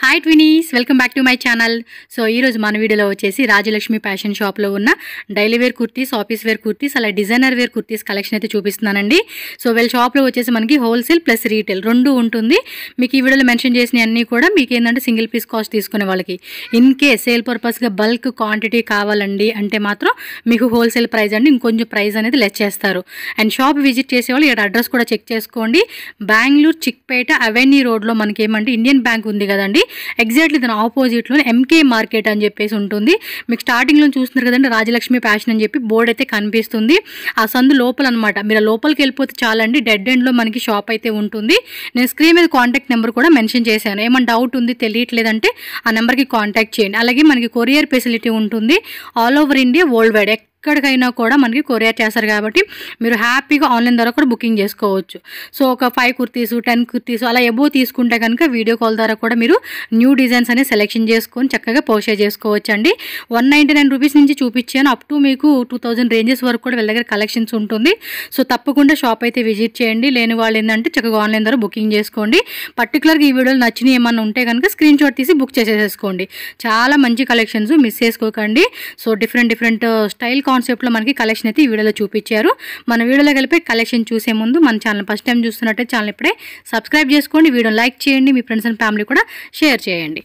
Hi twinnies, welcome back to my channel. So ఈరోజు మన వీడియోలో వచ్చేసి రాజలక్ష్మి ఫ్యాషన్ షాప్లో ఉన్న daily wear kurtis, office wear kurtis, అలా డిజైనర్ వేర్ కుర్తీస్ కలెక్షన్ అయితే చూపిస్తున్నానండి. సో వీళ్ళ షాప్లో వచ్చేసి మనకి హోల్సేల్ ప్లస్ రీటైల్ రెండు ఉంటుంది. మీకు ఈ వీడియోలో మెన్షన్ చేసిన అన్నీ కూడా మీకు ఏంటంటే సింగిల్ పీస్ కాస్ట్ తీసుకునే వాళ్ళకి, ఇన్ కేస్ సేల్ పర్పస్గా బల్క్ క్వాంటిటీ కావాలండి అంటే మాత్రం మీకు హోల్సేల్ ప్రైస్ అండి ఇంకొంచెం ప్రైస్ అనేది లెస్ చేస్తారు. అండ్ షాప్ విజిట్ చేసేవాళ్ళు ఇక్కడ అడ్రస్ కూడా చెక్ చేసుకోండి. బెంగళూరు చిక్పేట అవెన్యూ రోడ్లో మనకి ఏమంటే ఇండియన్ బ్యాంక్ ఉంది కదండి, ఎగ్జాక్ట్లీ దాని ఆపోజిట్లో ఎంకే మార్కెట్ అని చెప్పేసి ఉంటుంది. మీకు స్టార్టింగ్లో చూస్తున్నారు కదండి రాజలక్ష్మి ఫ్యాషన్ అని చెప్పి బోర్డు అయితే కనిపిస్తుంది. ఆ సందు లోపల అనమాట. మీరు లోపలికి వెళ్ళిపోతే చాలండి, డెడ్ ఎండ్లో మనకి షాప్ అయితే ఉంటుంది. నేను స్క్రీన్ మీద కాంటాక్ట్ నెంబర్ కూడా మెన్షన్ చేశాను. ఏమైనా డౌట్ ఉంది తెలియట్లేదంటే ఆ నెంబర్కి కాంటాక్ట్ చేయండి. అలాగే మనకి కొరియర్ ఫెసిలిటీ ఉంటుంది. All over India, world wide ఎక్కడికైనా కూడా మనకి కొరియర్ చేస్తారు కాబట్టి మీరు హ్యాపీగా ఆన్లైన్ ద్వారా కూడా బుకింగ్ చేసుకోవచ్చు. సో ఒక 5 కుర్తీస్ 10 కుర్తీస్ అలా ఎబో తీసుకుంటే కనుక వీడియో కాల్ ద్వారా కూడా మీరు న్యూ డిజైన్స్ అనేది సెలెక్షన్ చేసుకొని చక్కగా పర్చేజ్ చేసుకోవచ్చు అండి. 199 రూపీస్ నుంచి చూపించాను, అప్ టు మీకు 2000 రేంజెస్ వరకు కూడా వీళ్ళ దగ్గర కలెక్షన్స్ ఉంటుంది. సో తప్పకుండా షాప్ అయితే విజిట్ చేయండి. లేని వాళ్ళు ఏంటంటే చక్కగా ఆన్లైన్ ద్వారా బుకింగ్ చేసుకోండి. పర్టికులర్గా ఈ వీడియోలో నచ్చినవి ఏమన్నా ఉంటే కనుక స్క్రీన్ షాట్ తీసి బుక్ చేసేసుకోండి. చాలా మంచి కలెక్షన్స్, మిస్ చేసుకోకండి. సో డిఫరెంట్ స్టైల్ కాన్సెప్ట్లో మనకి కలెక్షన్ అయితే ఈ వీడియోలో చూపించారు. మన వీడియోలో కలిపి కలెక్షన్ చూసే ముందు మన ఛానల్ ఫస్ట్ టైం చూస్తున్నట్టే ఛానల్ ఇప్పుడే సబ్స్క్రైబ్ చేసుకోండి, వీడియో లైక్ చేయండి, మీ ఫ్రెండ్స్ అండ్ ఫ్యామిలీ కూడా షేర్ చేయండి.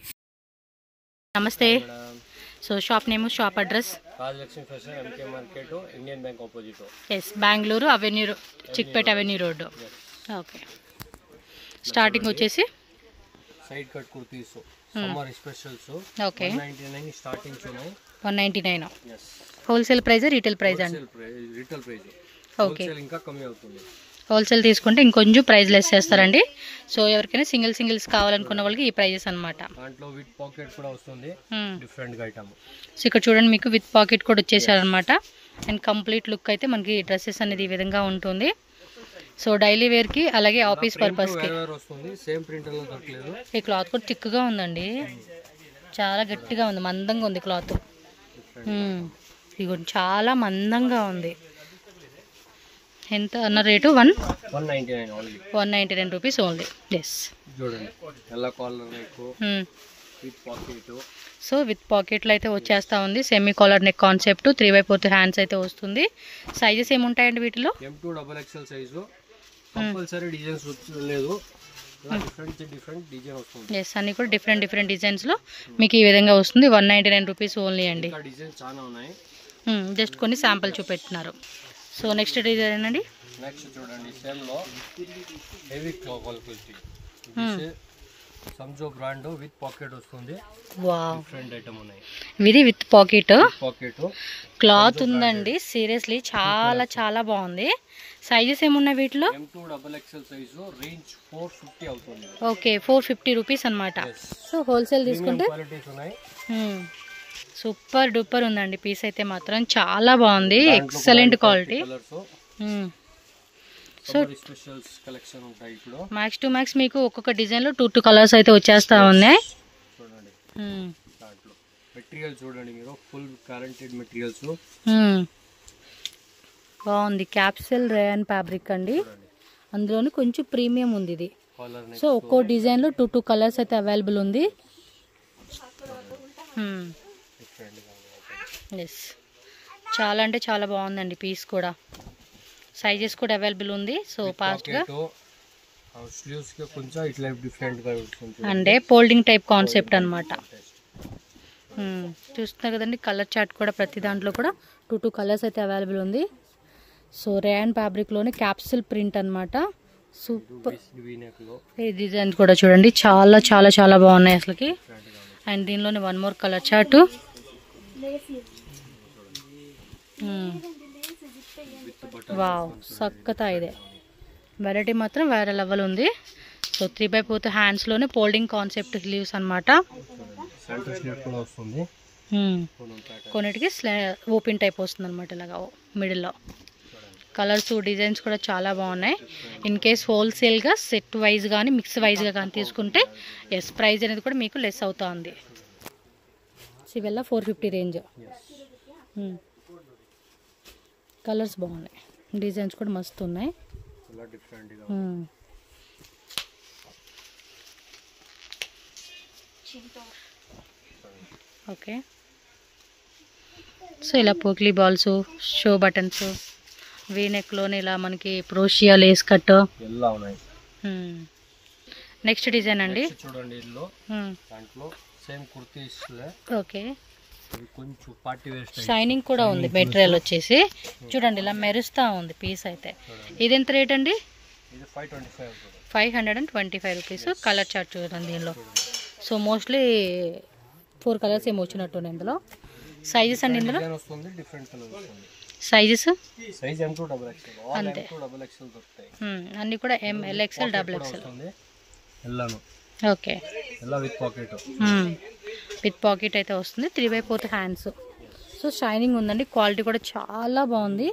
నమస్తే. So shop name, shop address Rajalakshmi fashion, MK market, Indian bank opposite. Yes, Bengaluru avenue, Chickpet avenue road. Okay. Starting వచ్చేసి side cut kurtis, summer specials. Okay. 199 starting ఉన్నాయి. 199. yes. Wholesale price, retail price అండి? Retail price. Okay. Wholesale ఇంకా కమ్మి అవుతుంది. Wholesale తీసుకుంటే ఇంకొంచెం price less చేస్తారండి. So ఎవరికైనా సింగిల్స్ కావాలనుకున్న వాళ్ళకి ఈ ప్రైజెస్ అనమాట. దాంట్లో విత్ పాకెట్ కూడా వస్తుంది, డిఫరెంట్ గా ఐటమ్. సో ఇక్కడ చూడండి మీకు విత్ పాకెట్ కూడా వచ్చేసారనమాట. అండ్ కంప్లీట్ లుక్ అయితే మనకి డ్రెస్సెస్ అనేది ఈ విధంగా ఉంటుంది. సో డైలీ వేర్ కి అలాగే ఆఫీస్ పర్పస్ కి వస్తుంది. సేమ్ ప్రింట్ లో దొరకలేదు. ఈ క్లాత్ కూడా థిక్గా ఉందండి, చాలా గట్టిగా ఉంది, మందంగా ఉంది క్లాత్. ఇది చాలా మందంగా ఉంది. ఎంత అన్న రేటు? 199 rupees only. ఎస్. చూడండి ఎలా collar neck with pocket. So with పాకెట్లో అయితే వచ్చేస్తా ఉంది. Semi collar neck concept, 3/4 hands అయితే వస్తుంది. సైజెస్ ఏముంటాయండి వీటిలో? M2 XXL size. Compulsory designs లేదు, డిఫరెంట్ డిజైన్ వస్తుంది. ఎస్, అన్ని కూడా డిఫరెంట్ డిజైన్స్లో మీకు ఈ విధంగా వస్తుంది. 199 రూపీస్ ఓన్లీ అండి. డిజైన్స్ చాలా ఉన్నాయి, జస్ట్ కొన్ని శాంపుల్ చూపెట్టినారు. సో నెక్స్ట్ డిజైన్ అండి. నెక్స్ట్ చూడండి, సేమ్ లో heavy quality, Sanjo brand with pocket వస్తుంది. వావ్, డిఫరెంట్ ఐటమ్ ఉన్నాయి. ఇది విత్ పాకెట్ క్లాత్ సంజో ఉందండి. సీరియస్లీ చాలా బాగుంది. సైజెస్ ఏమున్నాయి వీటిలో? M2 XXL సైజు, రేంజ్ 450 అవుతుంది. ఓకే, 450 రూపీస్ అనమాట. సో హోల్సేల్ తీసుకుంటే సూపర్ డూపర్ ఉందండి. పీస్ అయితే మాత్రం చాలా బాగుంది, excellent quality. So max to max మీకు ఒక్కొక్క డిజైన్ లో 2 కలర్స్ అయితే వచ్చేస్తా ఉన్నాయి. మెటీరియల్ చూడండి మీరు, ఫుల్ గ్యారంటీడ్ మెటీరియల్స్. బాగుంది. క్యాప్సూల్ రేయన్ ఫ్యాబ్రిక్ అండి, అందులోని కొంచెం ప్రీమియం ఉంది ఇది. సో ఒక్కో డిజైన్ లో 2 కలర్స్ అయితే అవైలబుల్ ఉంది. ఎస్, చాలా అంటే చాలా బాగుందండి పీస్ కూడా. సైజెస్ కూడా అవైలబుల్ ఉంది. సో ఫాస్ట్ గా అంటే ఫోల్డింగ్ టైప్ కాన్సెప్ట్ అనమాట. చూస్తున్నారు కదండి, కలర్ చార్ట్ కూడా ప్రతి దాంట్లో కూడా 2 కలర్స్ అయితే అవైలబుల్ ఉంది. సో రేయన్ ఫ్యాబ్రిక్ లోనే క్యాప్సూల్ ప్రింట్ అనమాట. సూపర్. ఈ డిజైన్స్ కూడా చూడండి, చాలా బాగున్నాయి అసలుకి. అండ్ దీనిలోనే 1 మోర్ కలర్ చార్ట్. వావ్, సక్కతా ఇదే వెరైటీ మాత్రం వేరే లెవెల్ ఉంది. సో 3/4 హ్యాండ్స్ లోనే ఫోల్డింగ్ కాన్సెప్ట్ స్లీవ్స్ అనమాట. కొన్నిటికి ఓపెన్ టైప్ వస్తుంది అనమాట, ఇలాగా మిడిల్లో. కలర్స్ డిజైన్స్ కూడా చాలా బాగున్నాయి. ఇన్ కేస్ హోల్సేల్గా సెట్ వైజ్ కానీ మిక్స్ వైజ్గా కానీ తీసుకుంటే ఎస్, ప్రైస్ అనేది కూడా మీకు లెస్ అవుతుంది. ఇవల్ల 450 రేంజ్. కలర్స్ బాగున్నాయి, డిజైన్స్ కూడా మస్తు ఉన్నాయి. ఓకే. సో ఇలా పోక్లీ బాల్స్, షో బటన్స్, వీనెక్లోనే ఇలా మనకి ప్రోషియా లేస్ కట్ ఎలా ఉన్నాయి. నెక్స్ట్ డిజైన్ అండి చూడండి, ఇల్లు దాంట్లో సేమ్ కుర్తీస్. ఓకే. కొంచెం పార్టీ వేర్ స్టైల్, షైనింగ్ కూడా ఉంది. మెటీరియల్ వచ్చేసి చూడండి ఇలా మెరుస్తూ ఉంది పీస్ అయితే. ఇది ఎంత రేట్ అండి? ఇది 525. 525 రూపీస్. కలర్ చార్ట్ చూడండి దీనిలో. సో మోస్ట్లీ 4 కలర్స్ ఏమో వచ్చినట్టు ఇందులో. సైజెస్ అండి ఇందులో వస్తుంది, డిఫరెంట్ కలర్ వస్తుంది. Sizes size M2 XXL, all M2 XXL దొరుకుతాయి. అన్ని కూడా ML XL XXL. ఎల్లాను. Okay. Ella with pocket. With pocket అయితే వస్తుంది. 3/4 హ్యాండ్స్. సో షైనింగ్ ఉందండి. క్వాలిటీ కూడా చాలా బాగుంది.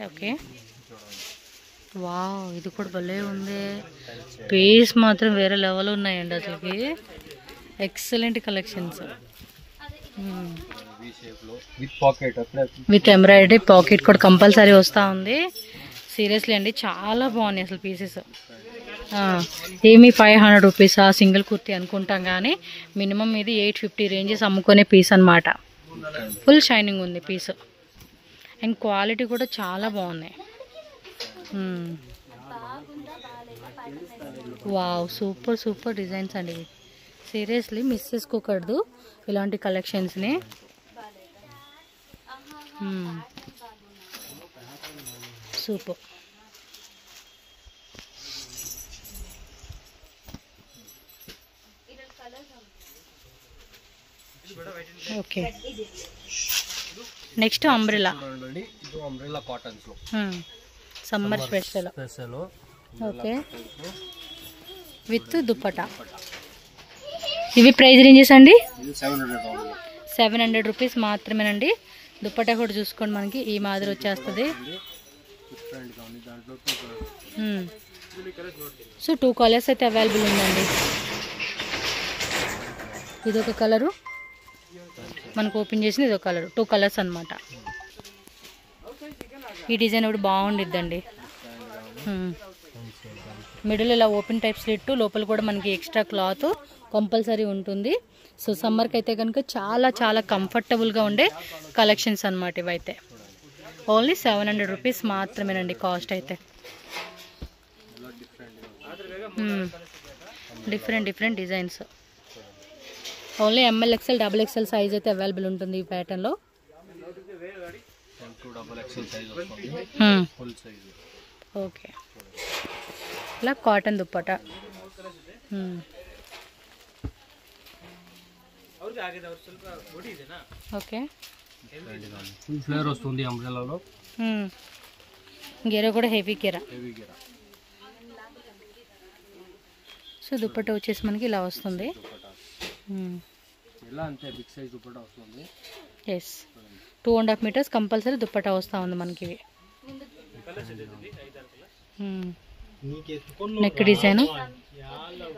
ఓకే. వావ్, ఇది కూడా భలే ఉంది. పీస్ మాత్రం వేరే లెవెల్ ఉన్నాయండి అసలుకి. Excellent collections. With embroidery pocket కూడా కంపల్సరీ వస్తూ ఉంది. సీరియస్లీ అండి చాలా బాగున్నాయి అసలు పీసెస్. ఏమి 500 రూపీసా సింగిల్ కుర్తీ అనుకుంటాం, కానీ మినిమం ఇది 850 రేంజెస్ అమ్ముకునే పీస్ అనమాట. ఫుల్ షైనింగ్ ఉంది పీస్. అండ్ క్వాలిటీ కూడా చాలా బాగున్నాయి. వావ్, సూపర్ సూపర్ డిజైన్స్ అండి. సీరియస్లీ మిస్ చేసుకోకూడదు ఇలాంటి కలెక్షన్స్ని. Super. Okay. Next umbrella. Cottons లో summer special. Okay. With dupatta. ఇవి ప్రైస్ రేంజెస్ అండి? 700 రూపీస్ మాత్రమేనండి. దుప్పటా కూడా చూసుకోండి, మనకి ఈ మాదిరి వచ్చేస్తుంది. సో 2 కలర్స్ అయితే అవైలబుల్ ఉందండి. ఇదొక కలరు, మనకు ఓపెన్ చేసిన ఇదొక కలరు. 2 కలర్స్ అనమాట. ఈ డిజైన్ ఒకటి బాగుండిద్దండి. మిడిల్ ఇలా ఓపెన్ టైప్ స్లిట్, లోపల కూడా మనకి ఎక్స్ట్రా క్లాత్ కంపల్సరీ ఉంటుంది. సో సమ్మర్కి అయితే కనుక చాలా చాలా కంఫర్టబుల్గా ఉండే కలెక్షన్స్ అనమాట ఇవైతే. ఓన్లీ 700 రూపీస్ మాత్రమేనండి కాస్ట్ అయితే. Different designs. Only ML XL XXL size అయితే అవైలబుల్ ఉంటుంది ఈ ప్యాటర్న్లో. ఓకే. ఇలా కాటన్ దుప్పటా. ఓకే. ఫ్లేర్ వస్తుంది అంబ్రెల్లాలో. గెర కూడా హెవీ గెర. సో దుప్పటా వచ్చేసి మనకి ఇలా వస్తుంది. ఎస్, 2.5 మీటర్స్ కంపల్సరీ దుప్పటా వస్తూ ఉంది మనకి. Neck design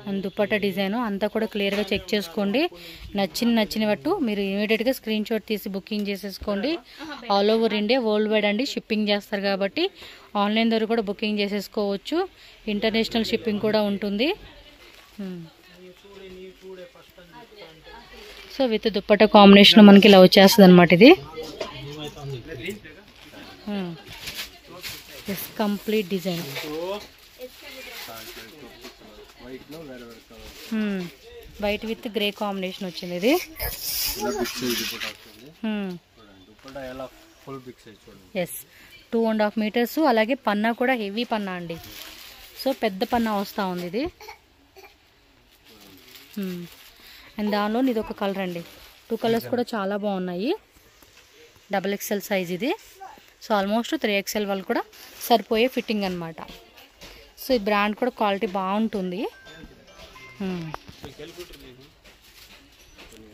and dupatta design అంతా కూడా క్లియర్గా చెక్ చేసుకోండి. నచ్చిన బట్టు మీరు ఇమీడియట్గా స్క్రీన్ షాట్ తీసి బుకింగ్ చేసేసుకోండి. All over India, world wide అండి షిప్పింగ్ చేస్తారు కాబట్టి ఆన్లైన్ ద్వారా కూడా బుకింగ్ చేసేసుకోవచ్చు. ఇంటర్నేషనల్ షిప్పింగ్ కూడా ఉంటుంది. సో విత్ దుప్పటా కాంబినేషన్ మనకి ఇలా వచ్చేస్తుంది అనమాట. ఇది complete design. White with grey combination వచ్చింది ఇది. Yes, 2.5 metres. అలాగే పన్నా కూడా హెవీ పన్నా అండి. సో పెద్ద పన్నా వస్తూ ఉంది ఇది. అండ్ దానిలో ఇది ఒక కలర్ అండి. 2 కలర్స్ కూడా చాలా బాగున్నాయి. XXL సైజ్ ఇది. సో ఆల్మోస్ట్ 3XL వాళ్ళు కూడా సరిపోయే ఫిట్టింగ్ అనమాట. సో ఈ బ్రాండ్ కూడా క్వాలిటీ బాగుంటుంది.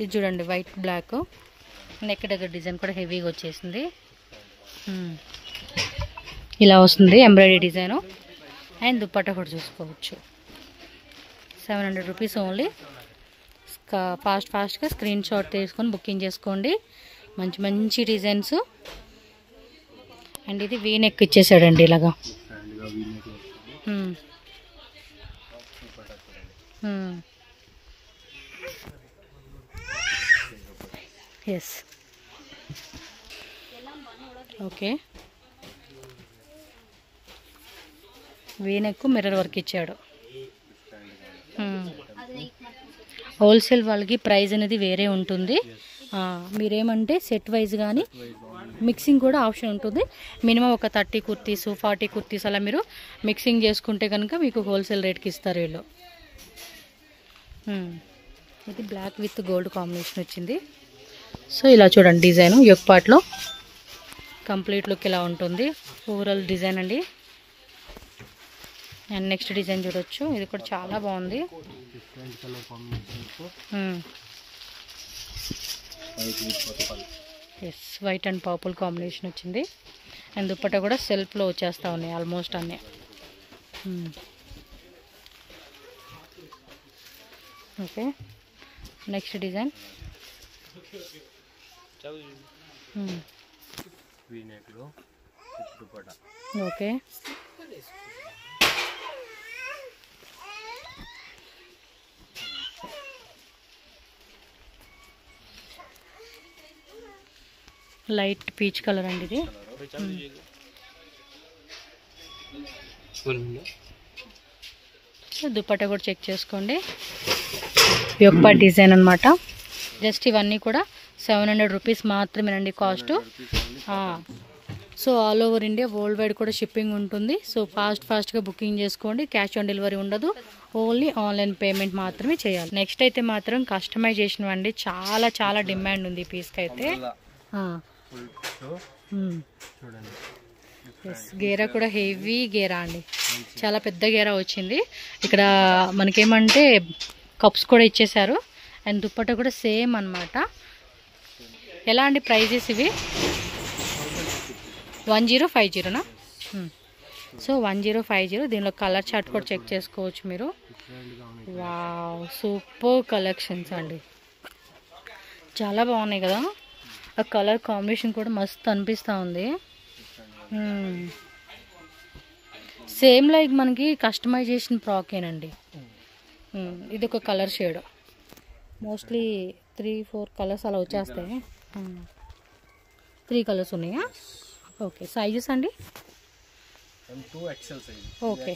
ఇది చూడండి వైట్ బ్లాక్. నెక్ దగ్గర డిజైన్ కూడా హెవీగా వచ్చేసింది. ఇలా వస్తుంది ఎంబ్రాయిడరీ డిజైను. అండ్ దుప్పట్టా కూడా చూసుకోవచ్చు. 700 రూపీస్ ఓన్లీ. ఫాస్ట్గా స్క్రీన్ షాట్ తీసుకొని బుకింగ్ చేసుకోండి. మంచి డిజైన్స్. అండ్ ఇది వీ నెక్ ఇచ్చేసాడండి ఇలాగా. దుపట్టా చూడండి. Yes, okay. వీనెక్కు మిర్రర్ వర్క్ ఇచ్చాడు. హోల్సేల్ వాళ్ళకి ప్రైస్ అనేది వేరే ఉంటుంది. మీరేమంటే సెట్ వైజ్ కానీ మిక్సింగ్ కూడా ఆప్షన్ ఉంటుంది. మినిమం ఒక 30 కుర్తీస్ 40 కుర్తీస్ అలా మీరు మిక్సింగ్ చేసుకుంటే కనుక మీకు హోల్సేల్ రేట్కి ఇస్తారు వీళ్ళు. ఇది బ్లాక్ విత్ గోల్డ్ కాంబినేషన్ వచ్చింది. సో ఇలా చూడండి డిజైన్ యోక్ పార్ట్లో కంప్లీట్ లుక్ ఇలా ఉంటుంది. ఓవరాల్ డిజైన్ అండి. అండ్ నెక్స్ట్ డిజైన్ చూడొచ్చు, ఇది కూడా చాలా బాగుంది. Yes, white and purple combination వచ్చింది. అండ్ దుపట్టా కూడా సెల్ఫ్లో వచ్చేస్తూ ఉన్నాయి ఆల్మోస్ట్ అన్నీ. Okay, next design. Okay, light peach colour అండి ఇది. దుపట్టా కూడా చెక్ చేసుకోండి. యోక్ పార్ట్ డిజైన్ అనమాట. జస్ట్ ఇవన్నీ కూడా 700 రూపీస్ మాత్రమేనండి cost. So all over India world wide కూడా షిప్పింగ్ ఉంటుంది. సో ఫాస్ట్గా బుకింగ్ చేసుకోండి. క్యాష్ ఆన్ డెలివరీ ఉండదు, ఓన్లీ ఆన్లైన్ పేమెంట్ మాత్రమే చేయాలి. నెక్స్ట్ అయితే మాత్రం కస్టమైజేషన్ అండి. చాలా చాలా డిమాండ్ ఉంది ఈ పీస్కి అయితే. గేరా కూడా హెవీ గేరా అండి, చాలా పెద్ద గేరా వచ్చింది. ఇక్కడ మనకేమంటే కప్స్ కూడా ఇచ్చేసారు. అండ్ దుపట్టా కూడా సేమ్ అన్నమాట. ఎలా అండి ప్రైజెస్ ఇవి? 1050నా? సో 1050. దీనిలో కలర్ చార్ట్ కూడా చెక్ చేసుకోవచ్చు మీరు. వావ్, సూపర్ కలెక్షన్స్ అండి, చాలా బాగున్నాయి కదా. ఆ కలర్ కాంబినేషన్ కూడా మస్తు అనిపిస్తూ ఉంది. సేమ్ లైక్ మనకి కస్టమైజేషన్ ఫ్రాకేనండి. ఇది ఒక కలర్ షేడ్, మోస్ట్లీ 3-4 కలర్స్ అలా వచ్చేస్తాయి. 3 కలర్స్ ఉన్నాయా? ఓకే, సైజెస్ అండి? Okay,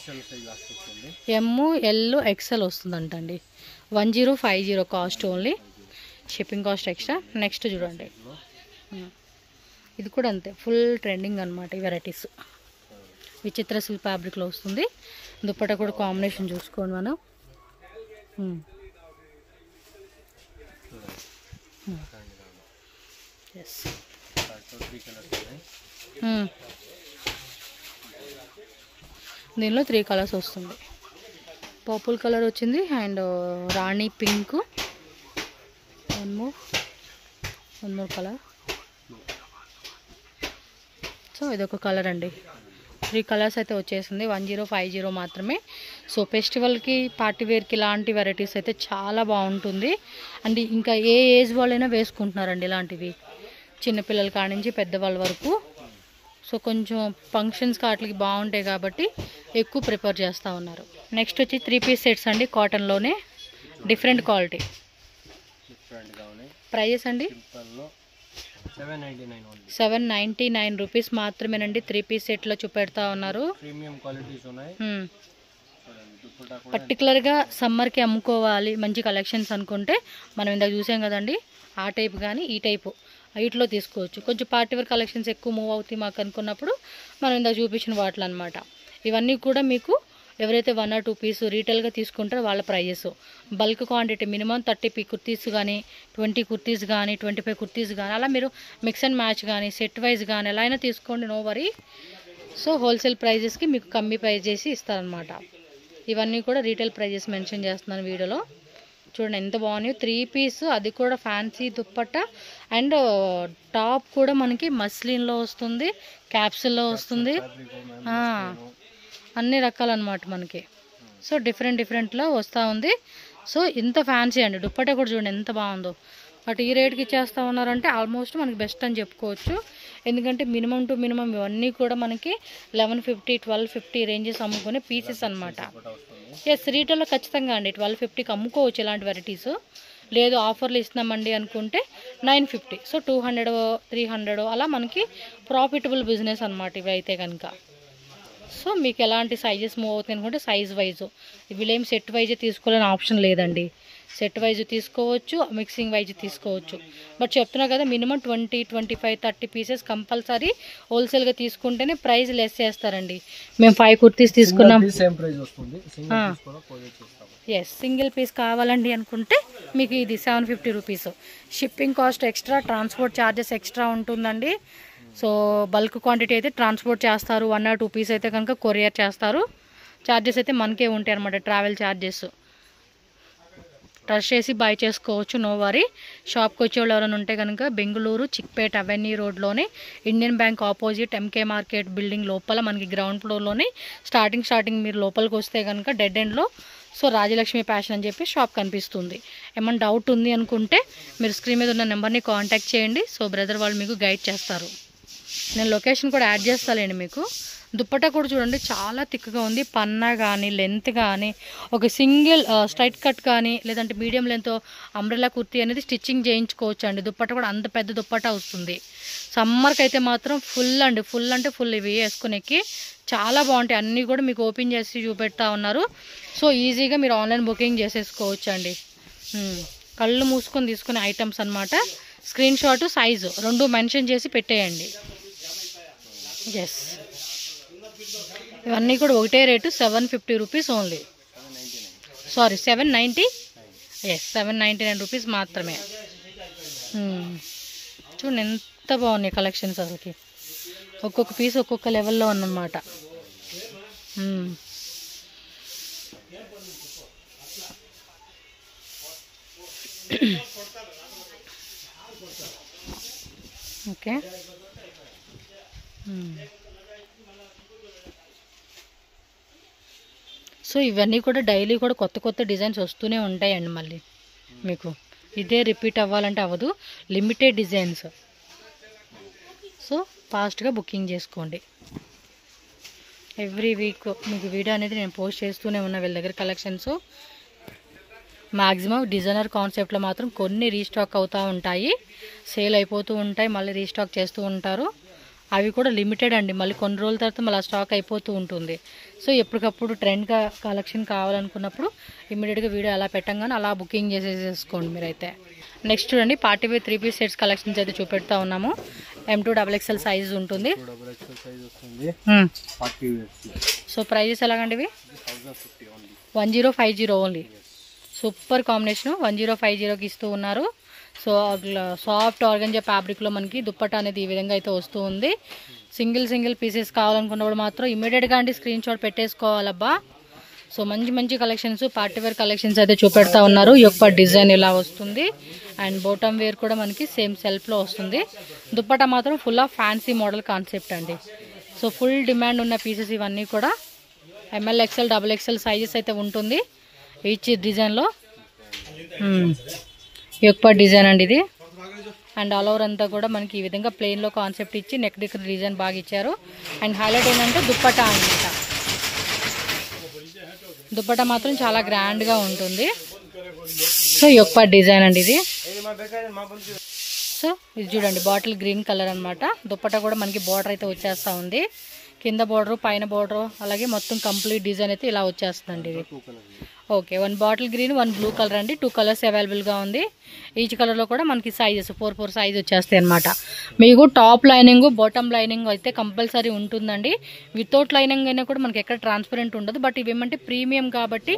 ML XL వస్తుందంటండి. 1050 cost only, shipping cost extra. Next చూడండి, ఇది కూడా అంతే, ఫుల్ ట్రెండింగ్ అనమాట ఈ వెరైటీస్. విచిత్ర సిల్క్ ఫ్యాబ్రిక్లో వస్తుంది. దుపట్టా కూడా కాంబినేషన్ చూసుకోండి మనం. ఎస్, దీనిలో 3 కలర్స్ వస్తుంది. పర్పుల్ కలర్ వచ్చింది and Rani pink, one more colour. So ఇదొక కలర్ అండి. 3 కలర్స్ అయితే వచ్చేసింది. 1050 మాత్రమే. సో ఫెస్టివల్కి పార్టీ వేర్కి ఇలాంటి వెరైటీస్ అయితే చాలా బాగుంటుంది. అండ్ ఇంకా ఏ ఏజ్ వాళ్ళైనా వేసుకుంటున్నారండి ఇలాంటివి, చిన్నపిల్లల కాడ నుంచి పెద్దవాళ్ళ వరకు. సో కొంచెం ఫంక్షన్స్ వాటికి బాగుంటాయి కాబట్టి ఎక్కువ ప్రిఫర్ చేస్తూ ఉన్నారు. నెక్స్ట్ వచ్చి 3 పీస్ సెట్స్ అండి, కాటన్లోనే డిఫరెంట్ క్వాలిటీ. ప్రైజెస్ అండి 799 రూపీస్ మాత్రమేనండి. 3 పీస్ సెట్లో చూపెడతా ఉన్నారు. పర్టికులర్గా సమ్మర్కి అమ్ముకోవాలి మంచి కలెక్షన్స్ అనుకుంటే మనం ఇందాక చూసాం కదండి, ఆ టైప్ కానీ ఈ టైపు వీటిలో తీసుకోవచ్చు. కొంచెం పార్టీ వేర్ కలెక్షన్స్ ఎక్కువ మూవ్ అవుతాయి మాకు అనుకున్నప్పుడు మనం ఇందాక చూపించిన వాటిలో అనమాట. ఇవన్నీ కూడా మీకు ఎవరైతే 1 or 2 పీస్ రీటైల్గా తీసుకుంటారో వాళ్ళ prices. Bulk quantity minimum 30 kurtis కానీ 20 కుర్తీస్ కానీ 25 కుర్తీస్ కానీ అలా మీరు మిక్స్ అండ్ మ్యాచ్ కానీ సెట్ వైజ్ కానీ ఎలా అయినా తీసుకోండి, నో వరీ. సో హోల్సేల్ ప్రైజెస్కి మీకు కమ్మీ ప్రైజ్ చేసి ఇస్తారనమాట. ఇవన్నీ కూడా రీటైల్ ప్రైజెస్ మెన్షన్ చేస్తున్నాను వీడియోలో. చూడండి ఎంత బాగున్నాయో. 3 పీస్, అది కూడా ఫ్యాన్సీ దుప్పట్టా. అండ్ టాప్ కూడా మనకి మస్లిన్లో వస్తుంది, క్యాప్సుల్లో వస్తుంది, అన్ని రకాలన్నమాట మనకి. సో డిఫరెంట్లో వస్తూ ఉంది. సో ఇంత ఫ్యాన్సీ అండి. దుప్పట్టా కూడా చూడండి ఎంత బాగుందో. బట్ ఈ రేట్కి ఇచ్చేస్తూ ఉన్నారంటే ఆల్మోస్ట్ మనకి బెస్ట్ అని చెప్పుకోవచ్చు. ఎందుకంటే మినిమం టు మినిమం ఇవన్నీ కూడా మనకి 1150, 1250 రేంజెస్ అమ్ముకునే పీసెస్ అనమాట. ఎస్, రీటైల్లో ఖచ్చితంగా అండి 1250కి అమ్ముకోవచ్చు ఇలాంటి వెరైటీస్. లేదు ఆఫర్లు ఇస్తున్నామండి అనుకుంటే 950. సో 200, 300 అలా మనకి ప్రాఫిటబుల్ బిజినెస్ అనమాట ఇవి అయితే కనుక. సో మీకు ఎలాంటి సైజెస్ మూవ్ అవుతుంది అనుకుంటే సైజ్ వైజ్, వీళ్ళేం సెట్ వైజ్ తీసుకోవాలని ఆప్షన్ లేదండి. సెట్ వైజ్ తీసుకోవచ్చు, మిక్సింగ్ వైజ్ తీసుకోవచ్చు. బట్ చెప్తున్నా కదా మినిమం 20, 25, 30 పీసెస్ కంపల్సరీ హోల్సేల్గా తీసుకుంటేనే ప్రైస్ లెస్ చేస్తారండి. మేము 5 కుర్తీస్ తీసుకున్నాం. ఎస్, సింగిల్ పీస్ కావాలండి అనుకుంటే మీకు ఇది 750 rupees. Shipping cost extra, transport charges extra ఉంటుందండి. సో బల్క్ క్వాంటిటీ అయితే ట్రాన్స్పోర్ట్ చేస్తారు, 1 or 2 పీస్ అయితే కనుక కొరియర్ చేస్తారు. ఛార్జెస్ అయితే మనకే ఉంటాయి అనమాట, ట్రావెల్ ఛార్జెస్. ట్రస్ట్ చేసి బై చేసుకోవచ్చు, నో వరీ. షాప్కి వచ్చేవాళ్ళు ఎవరైనా ఉంటే కనుక బెంగళూరు చిక్పేట్ అవెన్యూ రోడ్లోనే Indian bank opposite MK market building లోపల మనకి గ్రౌండ్ ఫ్లోర్లోనే స్టార్టింగ్ మీరు లోపలికి వస్తే కనుక డెడ్ ఎండ్లో సో రాజలక్ష్మి ఫ్యాషన్ అని చెప్పి షాప్ కనిపిస్తుంది. ఏమైనా డౌట్ ఉంది అనుకుంటే మీరు స్క్రీన్ మీద ఉన్న నెంబర్ని కాంటాక్ట్ చేయండి. సో బ్రదర్ వాళ్ళు మీకు గైడ్ చేస్తారు. నేను లొకేషన్ కూడా యాడ్ చేస్తానండి మీకు. దుప్పట్టా కూడా చూడండి చాలా థిక్గా ఉంది. పన్నా కానీ లెంత్ కానీ ఒక సింగిల్ స్ట్రైట్ కట్ కానీ లేదంటే మీడియం లెంత్ అంబ్రెల్లా కుర్తీ అనేది స్టిచ్చింగ్ చేయించుకోవచ్చు అండి. దుప్పట్టా కూడా అంత పెద్ద దుప్పట్టా వస్తుంది. సమ్మర్కి అయితే మాత్రం ఫుల్ అండి, ఫుల్ అంటే ఫుల్ ఇవి వేసుకునేకి చాలా బాగుంటాయి. అన్నీ కూడా మీకు ఓపెన్ చేసి చూపెడతా ఉన్నారు. సో ఈజీగా మీరు ఆన్లైన్ బుకింగ్ చేసేసుకోవచ్చు అండి. కళ్ళు మూసుకొని తీసుకునే ఐటమ్స్ అనమాట. స్క్రీన్ షాట్, సైజు 2 మెన్షన్ చేసి పెట్టేయండి. ఎస్, ఇవన్నీ కూడా ఒకటే rate 750 rupees only. Sorry 790. Yes, 799 rupees మాత్రమే. చూడండి ఎంత బాగున్నాయి కలెక్షన్స్. అసలుకి ఒక్కొక్క పీస్ ఒక్కొక్క లెవెల్లో ఉన్నమాట. ఓకే, సో ఇవన్నీ కూడా డైలీ కూడా కొత్త డిజైన్స్ వస్తూనే ఉంటాయండి. మళ్ళీ మీకు ఇదే రిపీట్ అవ్వాలంటే అవ్వదు, లిమిటెడ్ డిజైన్స్. సో ఫాస్ట్గా బుకింగ్ చేసుకోండి. ఎవ్రీ వీక్ మీకు వీడియో అనేది నేను పోస్ట్ చేస్తూనే ఉన్నా వీళ్ళ దగ్గర కలెక్షన్స్. మ్యాక్సిమం డిజైనర్ కాన్సెప్ట్లో మాత్రం కొన్ని రీస్టాక్ అవుతూ ఉంటాయి, సేల్ అయిపోతూ ఉంటాయి, మళ్ళీ రీస్టాక్ చేస్తూ ఉంటారు. అవి కూడా లిమిటెడ్ అండి, మళ్ళీ కొన్ని రోజుల తర్వాత మళ్ళీ స్టాక్ అయిపోతూ ఉంటుంది. సో ఎప్పటికప్పుడు ట్రెండ్గా కలెక్షన్ కావాలనుకున్నప్పుడు ఇమ్మీడియట్గా వీడియో అలా పెట్టంగానే అలా బుకింగ్ చేసేసుకోండి మీరైతే. నెక్స్ట్ చూడండి party wear 3 piece sets collections అయితే చూపెడతా ఉన్నాము. M2 XXL సైజ్ ఉంటుంది. సో ప్రైజెస్ ఎలాగండి ఇవి? 1050 ఓన్లీ. సూపర్ కాంబినేషన్ 1050కి ఇస్తూ ఉన్నారు. సో సాఫ్ట్ ఆర్గంజా ఫ్యాబ్రిక్లో మనకి దుప్పట్టా అనేది ఈ విధంగా అయితే వస్తూ ఉంది. సింగిల్ పీసెస్ కావాలనుకున్నప్పుడు మాత్రం ఇమీడియట్గా అండి స్క్రీన్ షాట్ పెట్టేసుకోవాలబ్బా. సో మంచి కలెక్షన్స్, పార్టీ వేర్ కలెక్షన్స్ అయితే చూపెడతా ఉన్నారు. ఈ యొక్క డిజైన్ ఇలా వస్తుంది అండ్ బాటమ్ వేర్ కూడా మనకి సేమ్ సెల్ఫ్లో వస్తుంది. దుప్పట్టా మాత్రం full of fancy model concept అండి. సో ఫుల్ డిమాండ్ ఉన్న పీసెస్ ఇవన్నీ కూడా. ML XL XXL సైజెస్ అయితే ఉంటుంది ఈచ్ డిజైన్లో. ఈ యొక్క డిజైన్ అండి ఇది. అండ్ ఆల్ ఓవర్ అంతా కూడా మనకి ఈ విధంగా ప్లెయిన్లో కాన్సెప్ట్ ఇచ్చి నెక్ దగ్గర డిజైన్ బాగా ఇచ్చారు. అండ్ హైలైట్ ఏంటంటే దుప్పట్టా అనమాట. దుప్పట్టా మాత్రం చాలా గ్రాండ్గా ఉంటుంది. సో ఈ యొక్క డిజైన్ అండి ఇది. సో ఇది చూడండి బాటిల్ గ్రీన్ కలర్ అనమాట. దుప్పట్టా కూడా మనకి బార్డర్ అయితే వచ్చేస్తూ ఉంది. కింద బార్డర్, పైన బార్డర్, అలాగే మొత్తం కంప్లీట్ డిజైన్ అయితే ఇలా వచ్చేస్తుందండి ఇది. Okay, 1 bottle green, 1 blue colour అండి. 2 కలర్స్ అవైలబుల్గా ఉంది. ఈచ్ కలర్లో కూడా మనకి సైజెస్ 4 సైజ్ వచ్చేస్తాయి అనమాట. మీకు టాప్ లైనింగ్, బాటమ్ లైనింగ్ అయితే కంపల్సరీ ఉంటుందండి. వితౌట్ లైనింగ్ అయినా కూడా మనకి ఎక్కడ ట్రాన్స్పరెంట్ ఉండదు. బట్ ఇవేమంటే ప్రీమియం కాబట్టి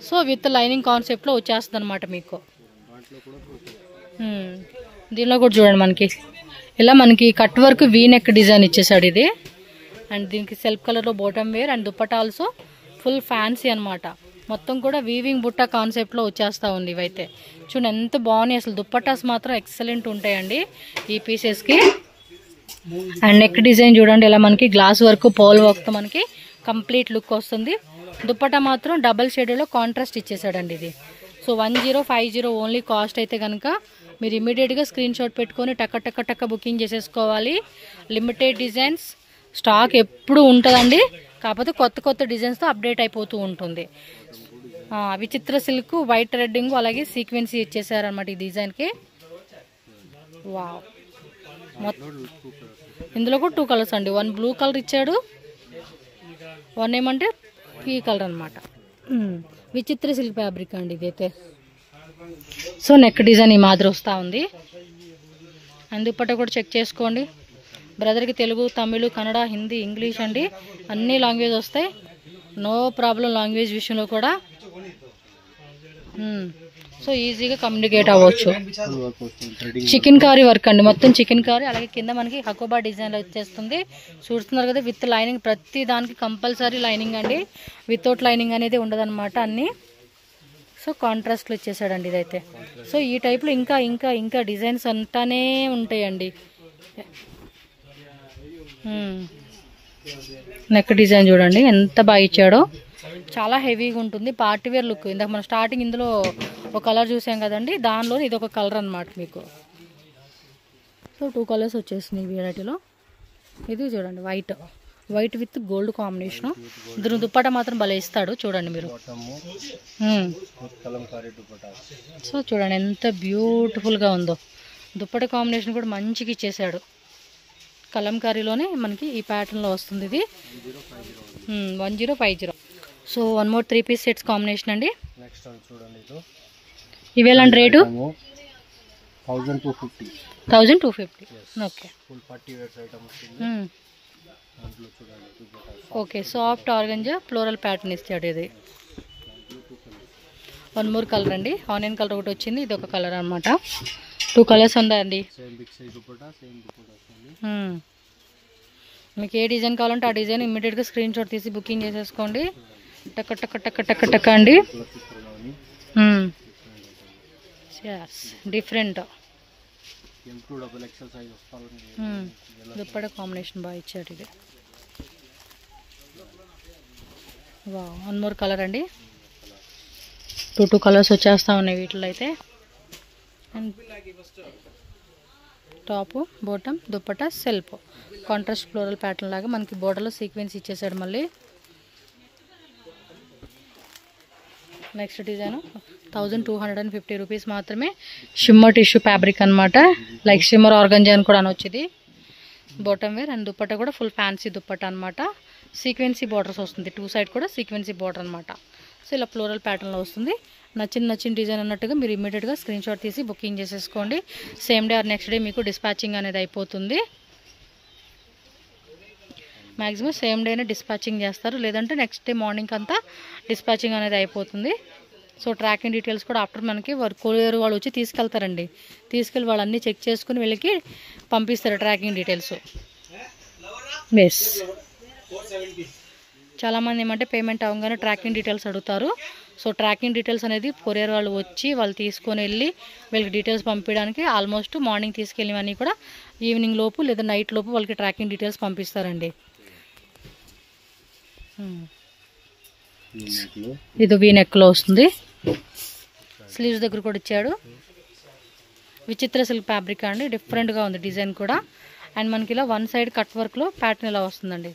సో విత్ లైనింగ్ కాన్సెప్ట్లో వచ్చేస్తుంది అనమాట మీకు. దీనిలో కూడా చూడండి మనకి ఇలా మనకి cut work V neck design ఇచ్చేసాడు ఇది. అండ్ దీనికి సెల్ఫ్ కలర్లో bottom wear and dupatta also full fancy అనమాట. మొత్తం కూడా వీవింగ్ బుట్ట కాన్సెప్ట్లో వచ్చేస్తూ ఉంది. ఇవైతే చూడండి ఎంత బాగున్నాయి అసలు. దుప్పట్టాస్ మాత్రం ఎక్సలెంట్ ఉంటాయండి ఈ పీసెస్కి. అండ్ నెక్ డిజైన్ చూడండి ఇలా మనకి గ్లాస్ వర్క్, పోల్ వర్క్తో మనకి కంప్లీట్ లుక్ వస్తుంది. దుప్పట్టా మాత్రం డబల్ షేడ్లో కాంట్రాస్ట్ ఇచ్చేసాడండి ఇది. So 1050 only. కాస్ట్ అయితే కనుక మీరు ఇమీడియట్గా స్క్రీన్ షాట్ పెట్టుకొని టక్క టక్క టక్క బుకింగ్ చేసేసుకోవాలి. లిమిటెడ్ డిజైన్స్ స్టాక్ ఎప్పుడు ఉంటుందండి, కాకపోతే కొత్త కొత్త డిజైన్స్తో అప్డేట్ అయిపోతూ ఉంటుంది. విచిత్ర సిల్క్ వైట్ రెడ్డింగ్ అలాగే సీక్వెన్సీ ఇచ్చేసారనమాట ఈ డిజైన్కి. వావ్, ఇందులో కూడా 2 కలర్స్ అండి. 1 బ్లూ కలర్ ఇచ్చాడు, 1 ఏమంటే ఈ కలర్ అనమాట. విచిత్ర సిల్క్ ఫ్యాబ్రిక్ అండి ఇదైతే. సో నెక్ డిజైన్ ఈ మాదిరి వస్తూ ఉంది. అందుపట్ట కూడా చెక్ చేసుకోండి. బ్రదర్కి తెలుగు, తమిళ్, కన్నడ, హిందీ, ఇంగ్లీష్ అండి, అన్ని లాంగ్వేజ్ వస్తాయి. నో ప్రాబ్లం లాంగ్వేజ్ విషయంలో కూడా. సో ఈజీగా కమ్యూనికేట్ అవ్వచ్చు. చికెన్ కారీ వర్క్ అండి, మొత్తం చికెన్ కారీ. అలాగే కింద మనకి హకోబా డిజైన్ వచ్చేస్తుంది. చూస్తున్నారు కదా, విత్ లైనింగ్. ప్రతి దానికి కంపల్సరీ లైనింగ్ అండి, వితౌట్ లైనింగ్ అనేది ఉండదన్నమాట అన్నీ. సో కాంట్రాస్ట్లో ఇచ్చేసాడండి ఇదైతే. సో ఈ టైప్లో ఇంకా ఇంకా ఇంకా డిజైన్స్ అంతానే ఉంటాయండి. నెక్ డిజైన్ చూడండి ఎంత బాగా ఇచ్చాడో, చాలా హెవీగా ఉంటుంది. Party wear look. ఇందాక మనం స్టార్టింగ్ ఇందులో ఒక కలర్ చూసాం కదండి, దానిలో ఇది ఒక కలర్ అనమాట మీకు. సో 2 కలర్స్ వచ్చేసినాయి వీటిలో. ఇది చూడండి వైట్ విత్ గోల్డ్ కాంబినేషన్. దీని దుప్పటా మాత్రం భలే ఇస్తాడు చూడండి మీరు. సో చూడండి ఎంత బ్యూటిఫుల్గా ఉందో. దుప్పటా కాంబినేషన్ కూడా మంచిగా ఇచ్చేసాడు. కలంకారీలోనే మనకి ఈ ప్యాటర్న్లో వస్తుంది ఇది. 1050. So 1 more 3 piece sets combination అండి. ఇవేలాంటి రేటు 1250. Okay okay. Soft organza floral pattern ఇస్తాడు ఇది. 1 more కలర్ అండి, ఆనియన్ కలర్ ఒకటి వచ్చింది, ఇది ఒక కలర్ అనమాట. 2 కలర్స్ ఉందండి. మీకు ఏ డిజైన్ కావాలంటే ఆ డిజైన్ ఇమ్మీడియట్గా స్క్రీన్ షాట్ తీసి బుకింగ్ చేసేసుకోండి. టక్క టక్క టక్క టక్క టక్క అండి. డిఫరెంట్ దుప్పట కాంబినేషన్ బాగా ఇచ్చాడు ఇది. వా 1 more కలర్ అండి. 2 కలర్స్ వచ్చేస్తా ఉన్నాయి వీటిలో అయితే. And top, bottom, dupatta, self contrast floral pattern లాగా మనకి బోర్డర్లో సీక్వెన్స్ ఇచ్చేసాడు మళ్ళీ. నెక్స్ట్ డిజైన్ 1250 రూపీస్ మాత్రమే. షిమ్మర్ టిష్యూ ఫ్యాబ్రిక్ అనమాట, లైక్ షిమ్మర్ ఆర్గంజా అని కూడా అనొచ్చు ఇది. బాటమ్ వేర్ అండ్ దుప్పట కూడా ఫుల్ ఫ్యాన్సీ దుప్పట అనమాట. సీక్వెన్సీ బార్డర్స్ వస్తుంది, 2 సైడ్ కూడా సీక్వెన్సీ బార్డర్ అనమాట. సో ఇలా ఫ్లోరల్ ప్యాటర్న్లో వస్తుంది. నచ్చిన డిజైన్ అన్నట్టుగా మీరు ఇమ్మీడియట్గా స్క్రీన్ షాట్ తీసి బుకింగ్ చేసేసుకోండి. Same day or next day మీకు డిస్పాచింగ్ అనేది అయిపోతుంది. మ్యాక్సిమం సేమ్ డేనే డిస్పాచింగ్ చేస్తారు, లేదంటే నెక్స్ట్ డే మార్నింగ్ అంతా డిస్పాచింగ్ అనేది అయిపోతుంది. సో ట్రాకింగ్ డీటెయిల్స్ కూడా ఆఫ్టర్ మనకి కొరియర్ వాళ్ళు వచ్చి తీసుకెళ్తారండి. తీసుకెళ్ళి వాళ్ళు అన్నీ చెక్ చేసుకుని వీళ్ళకి పంపిస్తారు ట్రాకింగ్ డీటెయిల్స్. ఎస్, చాలామంది ఏమంటే పేమెంట్ అవ్వగానే ట్రాకింగ్ డీటెయిల్స్ అడుగుతారు. సో ట్రాకింగ్ డీటెయిల్స్ అనేది కొరియర్ వాళ్ళు వచ్చి వాళ్ళు తీసుకొని వెళ్ళి వీళ్ళకి డీటెయిల్స్ పంపించడానికి ఆల్మోస్ట్ మార్నింగ్ తీసుకెళ్ళినవన్నీ కూడా ఈవినింగ్ లోపు లేదా నైట్ లోపు వాళ్ళకి ట్రాకింగ్ డీటెయిల్స్ పంపిస్తారండి. ఇది వీ నెక్లో వస్తుంది. స్లీవ్స్ దగ్గర కూడా ఇచ్చాడు. విచిత్ర సిల్క్ ఫ్యాబ్రిక్ అండి, డిఫరెంట్గా ఉంది డిజైన్ కూడా. అండ్ మనకి ఇలా 1 సైడ్ కట్ వర్క్లో ప్యాటర్న్ ఇలా వస్తుందండి.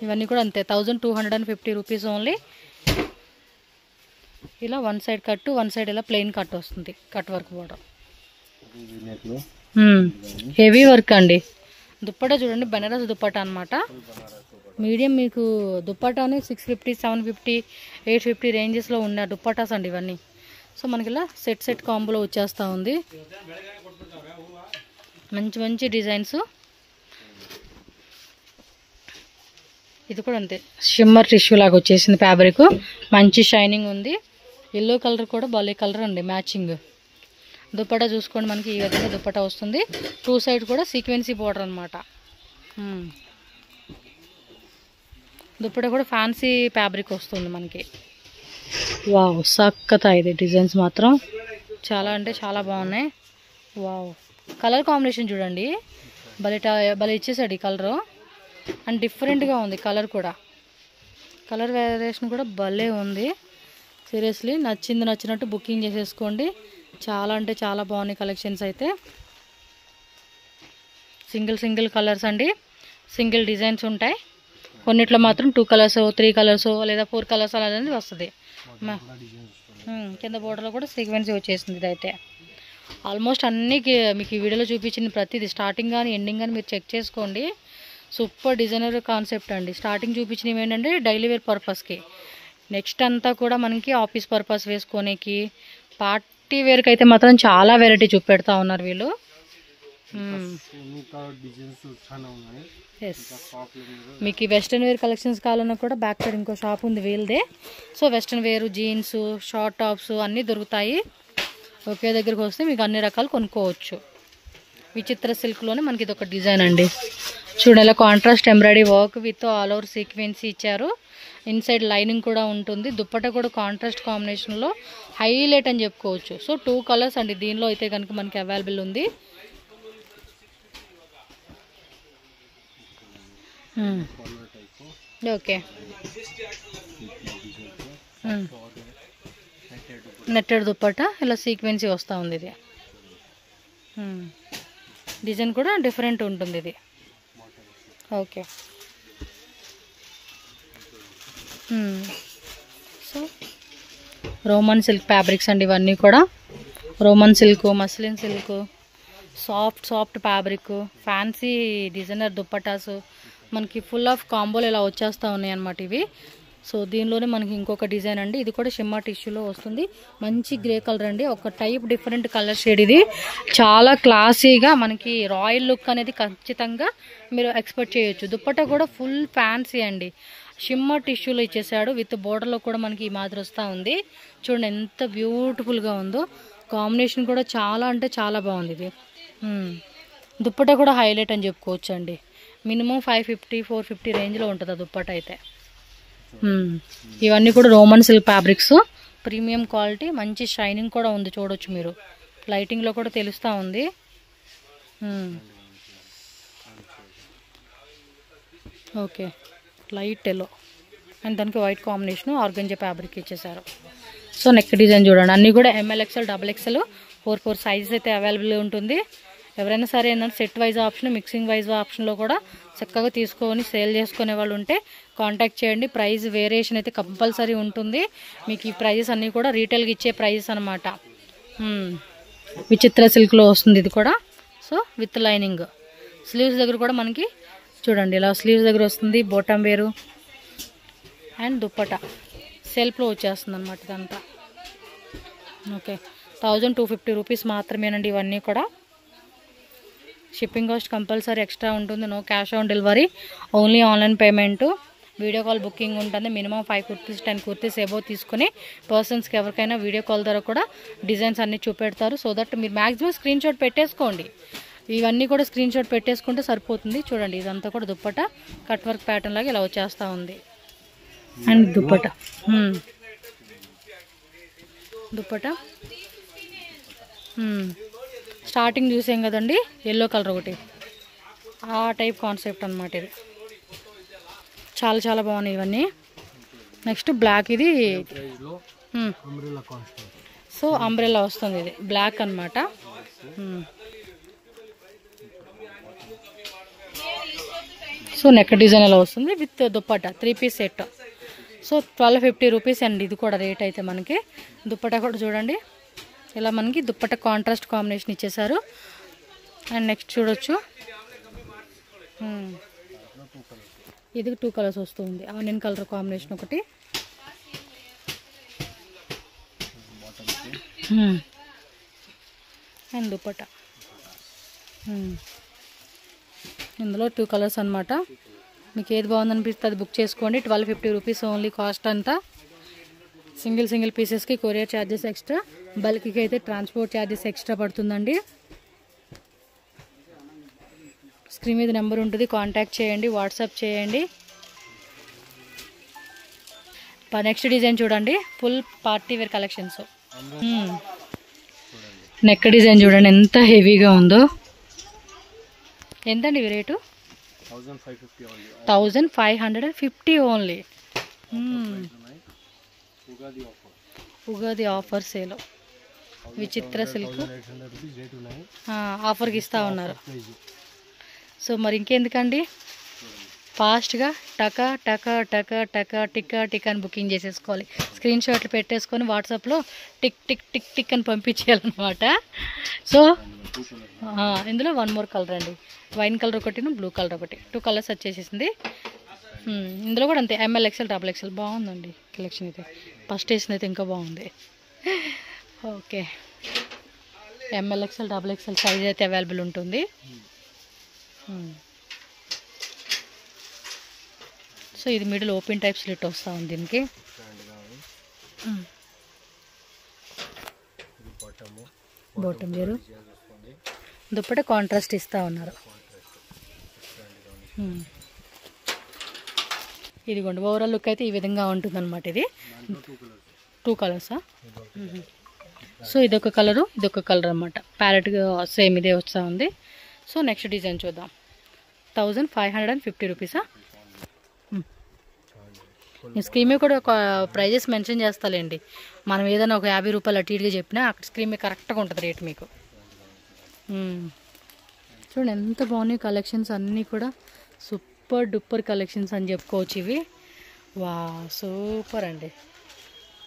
ఇవన్నీ కూడా అంతే 1250 రూపీస్ ఓన్లీ. ఇలా 1 సైడ్ కట్, 1 సైడ్ ఇలా ప్లెయిన్ కట్ వస్తుంది, cut work border. Heavy work అండి. దుప్పటా చూడండి, బనారస్ దుప్పటా అనమాట. మీడియం మీకు దుప్పటాని 650, 750, 850 రేంజెస్లో ఉన్న దుప్పటాస్ అండి ఇవన్నీ. సో మనకి ఇలా సెట్ కాంబోలో వచ్చేస్తూ ఉంది. మంచి డిజైన్స్. ఇది కూడా అంతే, షిమ్మర్ టిష్యూ లాగా వచ్చేసింది ఫ్యాబ్రిక్. మంచి షైనింగ్ ఉంది. ఎల్లో కలర్ కూడా భలే కలర్ అండి, మ్యాచింగ్. దుప్పటా చూసుకోండి, మనకి ఈ విధంగా దుప్పటా వస్తుంది. 2 సైడ్ కూడా సీక్వెన్సీ బోర్డర్ అనమాట. దుప్పటా కూడా ఫ్యాన్సీ ఫ్యాబ్రిక్ వస్తుంది మనకి. వావ్, సక్కత ఇది డిజైన్స్ మాత్రం చాలా అంటే చాలా బాగున్నాయి. వావ్, కలర్ కాంబినేషన్ చూడండి, భలే ఇచ్చేసాడు ఈ కలరు. అండ్ డిఫరెంట్గా ఉంది కలర్ కూడా. కలర్ వేరియేషన్ కూడా భలే ఉంది. సీరియస్లీ నచ్చినట్టు బుకింగ్ చేసేసుకోండి. చాలా అంటే చాలా బాగున్నాయి కలెక్షన్స్ అయితే. సింగిల్ కలర్స్ అండి, సింగిల్ డిజైన్స్ ఉంటాయి. కొన్నిట్లో మాత్రం 2 కలర్స్ 3 కలర్స్ లేదా 4 కలర్స్ అనేది వస్తుంది. కింద బోర్డర్లో కూడా సీక్వెన్సీ వచ్చేసింది. ఇదైతే ఆల్మోస్ట్ అన్నీ మీకు ఈ వీడియోలో చూపించింది ప్రతిదీ స్టార్టింగ్ కానీ ఎండింగ్ కానీ మీరు చెక్ చేసుకోండి. సూపర్ డిజైనర్ కాన్సెప్ట్ అండి. స్టార్టింగ్ చూపించినవి ఏంటంటే డైలీ వేర్ పర్పస్కి, నెక్స్ట్ అంతా కూడా మనకి ఆఫీస్ పర్పస్ వేసుకోనికి, పార్టీ వేర్కి అయితే మాత్రం చాలా వెరైటీ చూపెడతా ఉన్నారు వీళ్ళు. ఎస్, మీకు వెస్ట్రన్ వేర్ కలెక్షన్స్ కావాలన్నా కూడా బ్యాక్ సైడ్ ఇంకో షాప్ ఉంది వీళ్ళదే. So western wear, jeans, short tops అన్నీ దొరుకుతాయి. ఒకే దగ్గరికి వస్తే మీకు అన్ని రకాలు కొనుక్కోవచ్చు. విచిత్ర సిల్క్లోనే మనకి ఇది ఒక డిజైన్ అండి. చూడండి, ఇలా contrast embroidery work with all over sequence ఇచ్చారు. ఇన్సైడ్ లైనింగ్ కూడా ఉంటుంది. దుప్పట కూడా కాంట్రాస్ట్ కాంబినేషన్లో హైలైట్ అని చెప్పుకోవచ్చు. సో 2 కలర్స్ అండి దీనిలో అయితే కనుక మనకి అవైలబుల్ ఉంది. ఓకే, నెట్టెడ్ దుప్పట ఇలా సీక్వెన్సీ వస్తూ ఉంది. ఇది డిజైన్ కూడా డిఫరెంట్ ఉంటుంది ఇది. Okay, so Roman silk fabrics అండి ఇవన్నీ కూడా. Roman silk, muslin silk, soft fabric, fancy designer dupattas మనకి ఫుల్ ఆఫ్ కాంబోలు ఇలా వచ్చేస్తూ ఉన్నాయి అన్నమాట ఇవి. సో దీనిలోనే మనకి ఇంకొక డిజైన్ అండి. ఇది కూడా షిమ్మా టిష్యూలో వస్తుంది. మంచి గ్రే కలర్ అండి, ఒక టైప్ డిఫరెంట్ కలర్ షేడ్. ఇది చాలా క్లాసీగా మనకి రాయల్ లుక్ అనేది ఖచ్చితంగా మీరు ఎక్స్పెక్ట్ చేయొచ్చు. దుప్పట కూడా ఫుల్ ఫ్యాన్సీ అండి. షిమ్మా టిష్యూలో ఇచ్చేసాడు. విత్ బోర్డర్లో కూడా మనకి ఈ మాదిరి వస్తూ ఉంది. చూడండి ఎంత బ్యూటిఫుల్గా ఉందో. కాంబినేషన్ కూడా చాలా అంటే చాలా బాగుంది ఇది. దుప్పట కూడా హైలైట్ అని చెప్పుకోవచ్చు అండి. మినిమం 550-450 రేంజ్లో ఉంటుంది ఆ దుప్పట అయితే. ఇవన్నీ కూడా Roman silk fabrics, premium quality, మంచి షైనింగ్ కూడా ఉంది. చూడొచ్చు మీరు, లైటింగ్లో కూడా తెలుస్తూ ఉంది. ఓకే, లైట్ ఎల్లో అండ్ దానికి వైట్ కాంబినేషన్ ఆర్గంజా ఫ్యాబ్రిక్ ఇచ్చేసారు. సో నెక్ డిజైన్ చూడండి, అన్నీ కూడా ML XL XXL 4 సైజెస్ అయితే అవైలబుల్ ఉంటుంది. ఎవరైనా సరే ఏంటంటే set wise option, mixing wise ఆప్షన్లో కూడా చక్కగా తీసుకొని సేల్ చేసుకునే వాళ్ళు ఉంటే కాంటాక్ట్ చేయండి. ప్రైస్ వేరియేషన్ అయితే కంపల్సరీ ఉంటుంది. మీకు ఈ ప్రైజెస్ అన్నీ కూడా రీటైల్గా ఇచ్చే ప్రైజెస్ అనమాట. విచిత్ర సిల్క్లో వస్తుంది ఇది కూడా. సో విత్ లైనింగ్, స్లీవ్స్ దగ్గర కూడా మనకి చూడండి ఇలా స్లీవ్స్ దగ్గర వస్తుంది. బోటమ్ వేరు అండ్ దుప్పట సెల్ఫ్లో వచ్చేస్తుంది అనమాట ఇదంతా. ఓకే, 1250 రూపీస్ మాత్రమేనండి ఇవన్నీ కూడా. షిప్పింగ్ కాస్ట్ కంపల్సరీ ఎక్స్ట్రా ఉంటుంది. No cash on delivery, only online payment. Video call booking ఉంటుంది. మినిమం 5 కుర్తీస్ 10 కుర్తీస్ ఎబో తీసుకుని పర్సన్స్కి ఎవరికైనా వీడియో కాల్ ద్వారా కూడా డిజైన్స్ అన్నీ చూపెడతారు. సో దట్ మీరు మ్యాక్సిమం స్క్రీన్ షాట్ పెట్టేసుకోండి. ఇవన్నీ కూడా స్క్రీన్ షాట్ పెట్టేసుకుంటే సరిపోతుంది. చూడండి ఇదంతా కూడా దుప్పట కట్ వర్క్ ప్యాటర్న్ లాగా ఇలా వచ్చేస్తూ ఉంది. అండ్ దుప్పట స్టార్టింగ్ చూసాం కదండి, ఎల్లో కలర్ ఒకటి, ఆ టైప్ కాన్సెప్ట్ అనమాట ఇది. చాలా చాలా బాగున్నాయి ఇవన్నీ. నెక్స్ట్ బ్లాక్, ఇది సో అంబ్రెల్లా వస్తుంది. ఇది బ్లాక్ అనమాట. సో నెక్ డిజైన్ ఎలా వస్తుంది with dupatta 3 piece set. So 1250 rupees అండి ఇది కూడా రేట్ అయితే మనకి. దుప్పట కూడా చూడండి ఇలా మనకి దుప్పట కాంట్రాస్ట్ కాంబినేషన్ ఇచ్చేసారు. అండ్ నెక్స్ట్ చూడొచ్చు, ఇది 2 కలర్స్ వస్తుంది. ఆనియన్ కలర్ కాంబినేషన్ ఒకటి, అండ్ దుప్పట. ఇందులో 2 కలర్స్ అనమాట. మీకు ఏది బాగుందనిపిస్తే అది బుక్ చేసుకోండి. 1250 రూపీస్ ఓన్లీ కాస్ట్ అంతా. సింగిల్ పీసెస్కి కొరియర్ ఛార్జెస్ ఎక్స్ట్రా, బల్క్కి అయితే ట్రాన్స్పోర్ట్ ఛార్జెస్ ఎక్స్ట్రా పడుతుందండి. స్క్రీన్ మీద నెంబర్ ఉంటుంది, కాంటాక్ట్ చేయండి, వాట్సాప్ చేయండి. నెక్స్ట్ డిజైన్ చూడండి, full party wear collections. Neck design చూడండి ఎంత హెవీగా ఉందో. ఎంతండి ఇవి rate? 1550 only. Ugadi offer sale. Vichitra silk 1800 rupees rate ఉన్నాయి, ఆఫర్కి ఇస్తూ ఉన్నారు. ప్రైస్. సో మరి ఇంకెందుకండి, ఫాస్ట్గా టకా టకా టకా టకా టిక్కా టిక్ అని బుకింగ్ చేసేసుకోవాలి. స్క్రీన్ షాట్లు పెట్టేసుకొని వాట్సాప్లో టిక్ టిక్ టిక్ టిక్ అని పంపించేయాలన్నమాట. సో ఇందులో 1 మోర్ కలర్ అండి, వైన్ కలర్ ఒకటి, బ్లూ కలర్ ఒకటి, 2 కలర్స్ వచ్చేసేసింది. ఇందులో కూడా అంతే, ML XL XXL. బాగుందండి కలెక్షన్ అయితే, ఫస్ట్ వేసింది అయితే ఇంకా బాగుంది. Okay, ML XL XXL size అయితే అవైలబుల్ ఉంటుంది. సో ఇది మిడిల్ ఓపెన్ టైప్ స్లిట్ వస్తూ ఉంది దీనికి. బాటమ్ వేరు, దుప్పట కాంట్రాస్ట్ ఇస్తూ ఉన్నారు. ఇదిగోండి ఓవరాల్ లుక్ అయితే ఈ విధంగా ఉంటుందన్నమాట. ఇది 2 కలర్సా? సో ఇదొక కలరు, ఇదొక కలర్ అనమాట, ప్యారెట్గా సేమ్ ఇదే వస్తూ ఉంది. సో నెక్స్ట్ డిజైన్ చూద్దాం. 1550 రూపీసా? నేను స్క్రీన్ మీద కూడా ఒక ప్రైజెస్ మెన్షన్ చేస్తాలేండి. మనం ఏదైనా ఒక 50 రూపాయలు అటు ఇటుగా చెప్పినా అక్కడ స్క్రీన్ మీద కరెక్ట్గా ఉంటుంది రేట్ మీకు. చూడండి ఎంత బాగున్నాయి కలెక్షన్స్ అన్నీ కూడా, సూపర్ డూపర్ కలెక్షన్స్ అని చెప్పుకోవచ్చు ఇవి. వా సూపర్ అండి.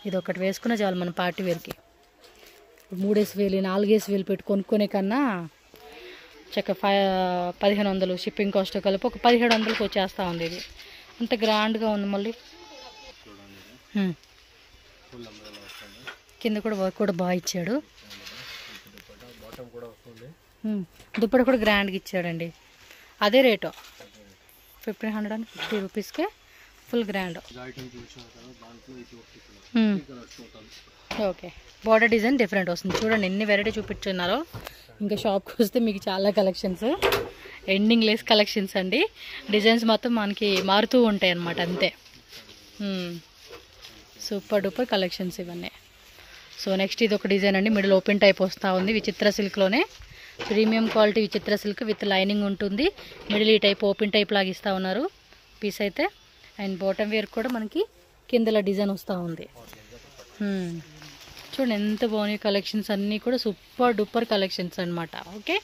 ఇది ఒకటి వేసుకున్నా చాలు మన పార్టీ వేర్కి. 3,000 4,000 పెట్టి కొనుక్కునే కన్నా చక్క 1500 షిప్పింగ్ కాస్ట్ కలిపి ఒక 1700కి వచ్చేస్తూ ఉంది. ఇది అంత గ్రాండ్గా ఉంది. మళ్ళీ కింద కూడా వర్క్ కూడా బాగా ఇచ్చాడు. దుప్పట కూడా గ్రాండ్గా ఇచ్చాడండి. అదే రేటు 1550 రూపీస్కే full grand. Okay, border design different వస్తుంది. చూడండి ఎన్ని వెరైటీ చూపించున్నారో. ఇంకా షాప్కి వస్తే మీకు చాలా కలెక్షన్స్, ఎండింగ్ లెస్ కలెక్షన్స్ అండి. డిజైన్స్ మొత్తం మనకి మారుతూ ఉంటాయి అన్నమాట, అంతే. సూపర్ డూపర్ కలెక్షన్స్ ఇవన్నీ. సో నెక్స్ట్ ఇది ఒక డిజైన్ అండి, మిడిల్ ఓపెన్ టైప్ వస్తూ ఉంది. విచిత్ర సిల్క్లోనే ప్రీమియం క్వాలిటీ విచిత్ర సిల్క్ విత్ లైనింగ్ ఉంటుంది. మిడిల్ ఈ టైప్ ఓపెన్ టైప్ లాగా ఇస్తూ ఉన్నారు పీస్ అయితే. అండ్ బాటమ్ వేర్ కూడా మనకి కిందల డిజైన్ వస్తూ ఉంది. చూడండి ఎంత బాగున్నాయి కలెక్షన్స్ అన్నీ కూడా, సూపర్ డూపర్ కలెక్షన్స్ అనమాట. ఓకే.